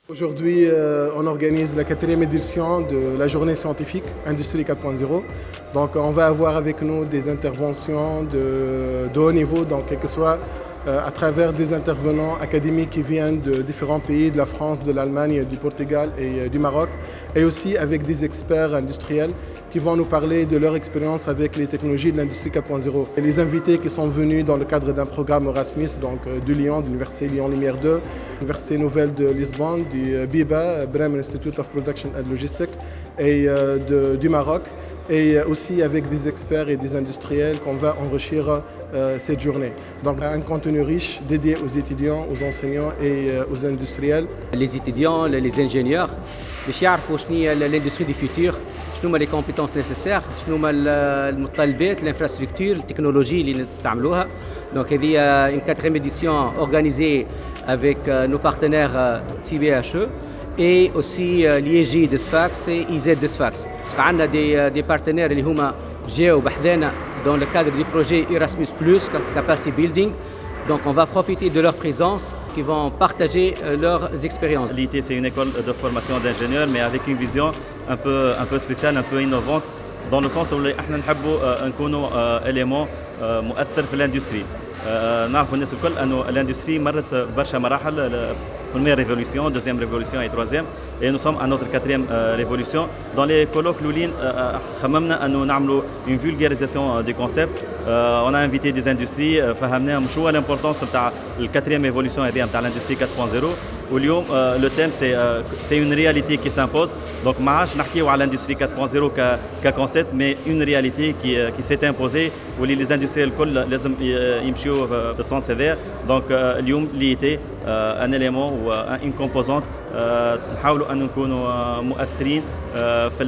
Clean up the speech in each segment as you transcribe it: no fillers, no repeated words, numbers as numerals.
Aujourd'hui, on organise la 4e édition de la journée scientifique Industrie 4.0. Donc, on va avoir avec nous des interventions de haut niveau, donc quel que soit à travers des intervenants académiques qui viennent de différents pays, de la France, de l'Allemagne, du Portugal et du Maroc, et aussi avec des experts industriels qui vont nous parler de leur expérience avec les technologies de l'industrie 4.0. Et les invités qui sont venus dans le cadre d'un programme Erasmus, donc de Lyon, de l'Université Lyon Lumière 2, l'Université Nouvelle de Lisbonne, du BIBA, Bremen Institute of Production and Logistics, et du Maroc, et aussi avec des experts et des industriels qu'on va enrichir cette journée. Donc un contenu riche dédié aux étudiants, aux enseignants et aux industriels. Les étudiants, les ingénieurs, باش يعرفوا شنو هي l'industrie du futur, شنو هما les compétences nécessaires, شنو هما المتطلبات, l'infrastructure, التكنولوجي اللي نستعملوها. Donc هذه une 4e édition organisée avec nos partenaires TBHE et aussi l'IEJ de Sfax et IZ de Sfax. عندنا des partenaires اللي هما جاوا بحذانا dans le cadre du projet Erasmus+, Capacity Building. Donc on va profiter de leur présence, qui vont partager leurs expériences. L'IT, c'est une école de formation d'ingénieurs, mais avec une vision un peu spéciale, un peu innovante, dans le sens où احنا نحبوا نكونوا élément مؤثر في l'industrie. نعرفوا الناس الكل انه l'industrie مرت برشا مراحل. Première révolution, deuxième révolution et troisième. Et nous sommes à notre 4e révolution. Dans les colloques Loulin, خممنا انه نعملوا une vulgarisation du concept. On a invité des industries, فهمناهم شو هو l'importance نتاع ال 4e évolution هذه نتاع l'industrie 4.0. واليوم le thème c'est une réalité qui s'impose. Donc ما عادش نحكيو على l'industrie 4.0 كconcept, mais une réalité qui s'est imposée واللي les industriels الكل لازم يمشيو في السنس هذا. Donc اليوم l'IT un élément ou une composante نحاولوا أن نكونوا مؤثرين في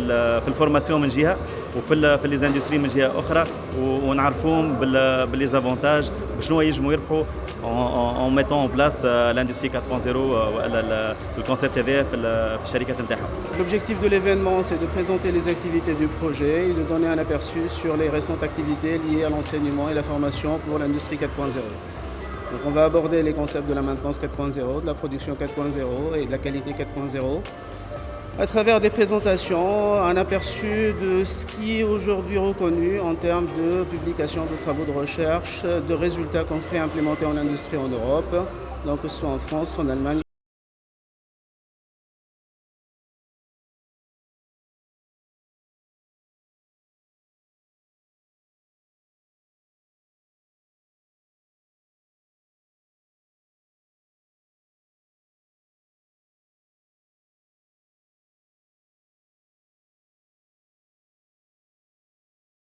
الفورماسيون من جهة وفي les industries من جهة أخرى ونعرفوهم باللي avantages بشنو يجموا يربحوا en mettant en place l'industrie 4.0 le concept هذا في الشركات نتاعهم. L'objectif de l'événement, c'est de présenter les activités du projet et de donner un aperçu sur les récentes activités liées à l'enseignement et la formation pour l'industrie 4.0. Donc on va aborder les concepts de la maintenance 4.0, de la production 4.0 et de la qualité 4.0 à travers des présentations, un aperçu de ce qui est aujourd'hui reconnu en termes de publication de travaux de recherche, de résultats concrets implémentés en industrie en Europe, donc que ce soit en France, en Allemagne.